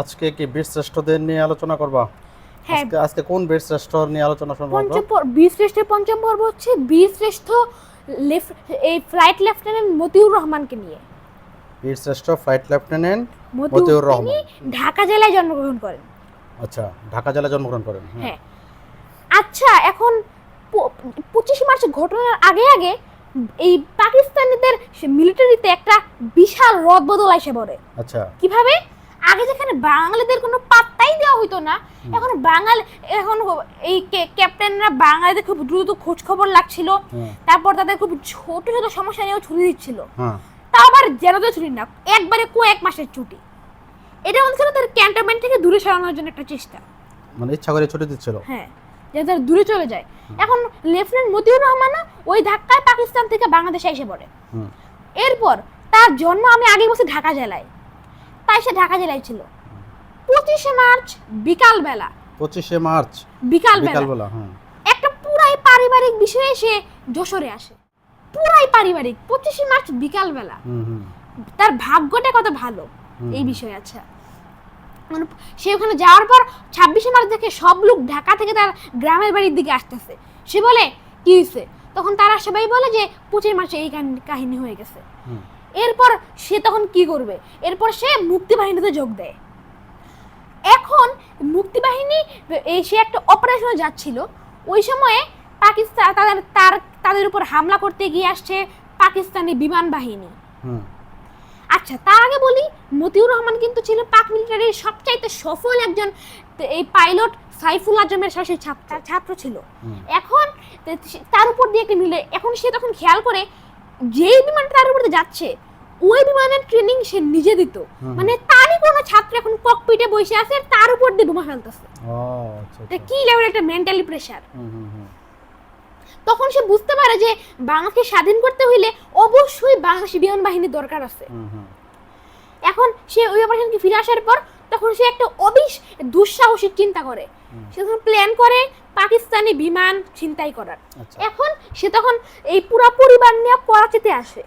আজকে কি বীর শ্রেষ্ঠদের নিয়ে আলোচনা করবা? হ্যাঁ, আজকে কোন বীর শ্রেষ্ঠ নিয়ে আলোচনা শুনবো আমরা? বীর শ্রেষ্ঠের পঞ্চম পর্ব হচ্ছে বীর শ্রেষ্ঠ এই ফ্লাইট লেফটেন্যান্ট মতিউর রহমানকে নিয়ে। বীর শ্রেষ্ঠ ফ্লাইট লেফটেন্যান্ট মতিউর মতিউর তিনি রহমান। ঢাকা জেলায় জন্মগ্রহণ করেন। আচ্ছা, ঢাকা জেলায় জন্মগ্রহণ করেন। হ্যাঁ, আচ্ছা, এখন 25 মার্চ ঘটনার আগে আগে এই পাকিস্তানিদের মিলিটারিতে একটা বিশাল রদবদল এসে পড়ে। আচ্ছা, কিভাবে? আগে যেখানে বাঙালিদের কোনো পাত্তাই দেওয়া হইতো না, এখন এই ক্যাপ্টেনরা বাঙালিদের খুব দ্রুত খোঁজ খবর লাগছিল। তারপর তাদের খুব ছোট ছোট সমস্যা নিয়েও ছুটি দিচ্ছিল। তা আবার জেলাতে ছুটি না, একবারে কয়েক মাসের ছুটি। এটা মনে ছিল তার ক্যান্টনমেন্ট থেকে দূরে সরানোর জন্য একটা চেষ্টা, মানে ইচ্ছা করে ছুটি দিচ্ছিল। হ্যাঁ, যাতে তারা দূরে চলে যায়। এখন লেফটেন্যান্ট মতিউর রহমান ওই ধাক্কায় পাকিস্তান থেকে বাংলাদেশে এসে পড়ে। এরপর তার জন্ম আমি আগে বলছি ঢাকা জেলায়, তাই সে ঢাকা জেলায় ছিল। 25 মার্চ বিকালবেলা 25 মার্চ বিকালবেলা একটা পুরাই পারিবারিক বিষয়ে সে যশোরে আসে। পুরাই পারিবারিক, 25 মার্চ বিকালবেলা। তার ভাগ্যটা কত ভালো এই বিষয়ে। আচ্ছা, মানে সে ওখানে যাওয়ার পর 26 মার্চ দেখে সব লোক ঢাকা থেকে তার গ্রামের বাড়ির দিকে আসতেছে। সে বলে, কি হয়েছে? তখন তারা সবাই বলে যে 25 মার্চে এই কাহিনী হয়ে গেছে। এরপর সে তখন কি করবে? এরপর সে মুক্তিবাহিনীতে যোগ দেয়। এখন মুক্তিবাহিনী সে একটা অপারেশনে যাচ্ছিল, ওই সময়ে পাকিস্তান তাদের উপর হামলা করতে গিয়ে আসছে পাকিস্তানি বিমান বাহিনী। আচ্ছা, তার আগে বলি, মতিউর রহমান কিন্তু ছিল পাক মিলিটারির সবচাইতে সফল একজন এই পাইলট সাইফুল আজমের সাথে ছাত্র ছিল। এখন তার উপর দিয়ে একটা মিলে, এখন সে তখন খেয়াল করে যেই বিমানটা তার উপর দিয়ে যাচ্ছে ওই বিমানের ট্রেনিং সে নিজে দিত। মানে তারই কোনো ছাত্র এখন ককপিটে বসে আছে, তার উপর দিয়ে বোমা ফেলতেছে। এটা কি লেভেলের একটা মেন্টালি প্রেসার। তখন সে বুঝতে পারে যে বাংলাকে স্বাধীন করতে হইলে অবশ্যই বাংলাদেশি বিমান বাহিনীর দরকার আছে। এখন সে ওই অপারেশনকে ফিরে আসার পর তখন সে একটা দুঃসাহসিক চিন্তা করে। সে তখন প্ল্যান করে পাকিস্তানি বিমান ছিনতাই করার। এখন সে তখন এই পুরো পরিবার নিয়ে করাচিতে আসে।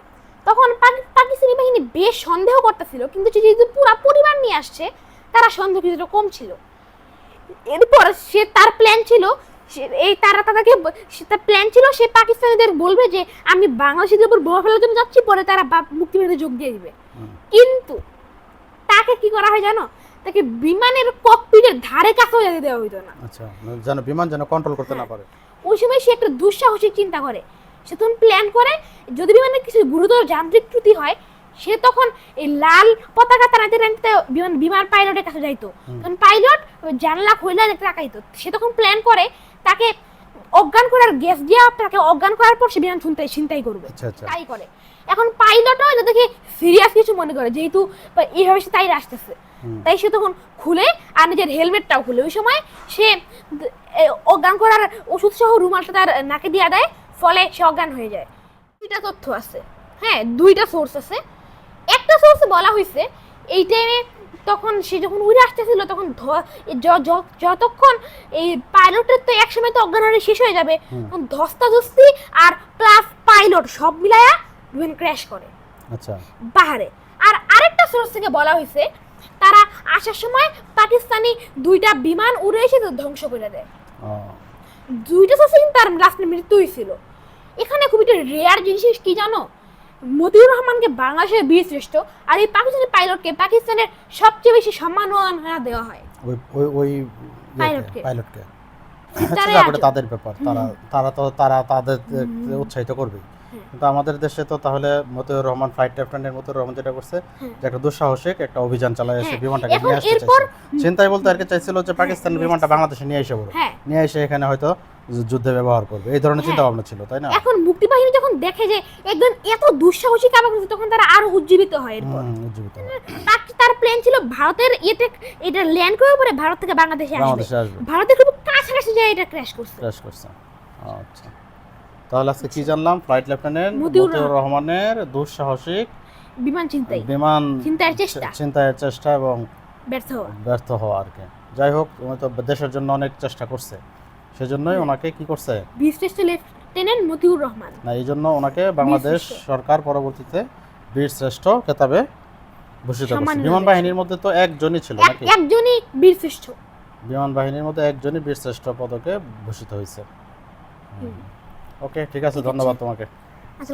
তখন পাকিস্তানি বাহিনী বেশ সন্দেহ করতেছিল, কিন্তু যেহেতু পুরো পরিবার নিয়ে আসছে তারা সন্দেহ কিছুটা কম ছিল। এরপর সে তার প্ল্যান ছিল সে পাকিস্তানিদের বলবে যে আমি বাংলাদেশিদের উপর বোমা ফেলার জন্য যাচ্ছি, পরে তারা মুক্তিবাহিনীতে যোগ দিয়ে দিবে। কিন্তু তাকে কি করা হয় জানো? তাকে বিমানের ককপিটের ধারে কাছেও যেতে দেওয়া হইতো না। আচ্ছা, যেন বিমান কন্ট্রোল করতে না পারে। ওই সময় সে একটা দুঃসাহসিক চিন্তা করে। সে তখন প্ল্যান করে যদি বিমানের কিছু গুরুতর যান্ত্রিক ত্রুটি হয়, সে তখন এই লাল পতাকা টানাতে টানাতে বিমান পাইলটের কাছে যাইতো। তখন পাইলট জানলা খুলে তাকাইতো। সে তখন প্ল্যান করে তাকে অজ্ঞান করার, গ্যাস দিয়ে তাকে অজ্ঞান করার পর সে বিমান ছিনতাই করবে। তাই করে। এখন পাইলটও এটা দেখে সিরিয়াস কিছু মনে করে, যেহেতু এইভাবে সে তাই আসতেছে, তাই সে তখন খুলে আর নিজের হেলমেটটাও খুলে। ওই সময় সে অজ্ঞান করার ওষুধ সহ রুমালটা তার নাকে দিয়ে দেয়, ফলে সে অজ্ঞান হয়ে যায়। দুইটা তথ্য আছে, হ্যাঁ, দুইটা সোর্স আছে। একটা সোর্সে বলা হয়েছে এই টাইমে তখন সে যখন উড়ে আসতেছিল তখন যতক্ষণ এই পাইলটের তো একসময় তো অজ্ঞান হয়ে শেষ হয়ে যাবে, ধস্তাধস্তি আর প্লাস পাইলট সব মিলায়া বিমান ক্র্যাশ করে পাহাড়ে। আর আরেকটা সোর্স থেকে বলা হয়েছে তারা আসার সময় পাকিস্তানি দুইটা বিমান উড়ে এসে ধ্বংস করে দেয়। দুইটা সোর্সে কিন্তু তার লাস্টে মৃত্যু হয়েছিল। এখানে খুব একটা রেয়ার জিনিস কি জানো? মতিউর রহমানকে বাংলাদেশের বীর শ্রেষ্ঠ, আর এই পাকিস্তানি পাইলটকে পাকিস্তানের সবচেয়ে বেশি সম্মাননা দেওয়া হয়। ওই পাইলটকে তাদের ব্যাপার, তারা তাদের উৎসাহিত করবে। কিন্তু আমাদের দেশে তো তাহলে মতিউর রহমান ফ্লাইট লেফটেন্যান্ট মতিউর রহমান যেটা করছে যে একটা দুঃসাহসিক একটা অভিযান চালায় এসে বিমানটাকে নিয়ে আসতে চাইছিল। চিন্তাই বলতে আর কি চাইছিল যে পাকিস্তানের বিমানটা বাংলাদেশে নিয়ে এসে এখানে হয়তো যুদ্ধে ব্যবহার করবে, এই ধরনের চিন্তা ভাবনা ছিল, তাই না? এখন মুক্তিবাহিনী যখন দেখে যে একজন এত দুঃসাহসিক কাজ করছে, তখন তারা আরো উজ্জীবিত হয়। এরপর তার প্ল্যান ছিল ভারতের এটা ল্যান্ড করার পরে ভারত থেকে বাংলাদেশে আসবে। ভারতের খুব কাছাকাছি যায় এটা ক্র্যাশ করছে। আচ্ছা, তাহলে আজকে কি জানলাম? ফ্লাইট লেফটেন্যান্ট মতিউর রহমানের দুঃসাহসিক বিমান ছিনতাইয়ের চেষ্টা এবং ব্যর্থ হওয়া আর কি। যাই হোক, উনি তো দেশের জন্য অনেক চেষ্টা করছে, সেজন্যই ওনাকে কি করছে বীর শ্রেষ্ঠ লেফটেন্যান্ট মতিউর রহমান, না এই জন্য ওনাকে বাংলাদেশ সরকার পরবর্তীতে বীর শ্রেষ্ঠ খেতাবে ভূষিত করছে সম্মাননা বিমান দিয়েছে। বাহিনীর মধ্যে তো একজনই ছিল নাকি একজনই বীরশ্রেষ্ঠ। বিমান বাহিনীর মধ্যে একজনই বীরশ্রেষ্ঠ পদকে ভূষিত হয়েছে ওকে ঠিক আছে ধন্যবাদ তোমাকে আচ্ছা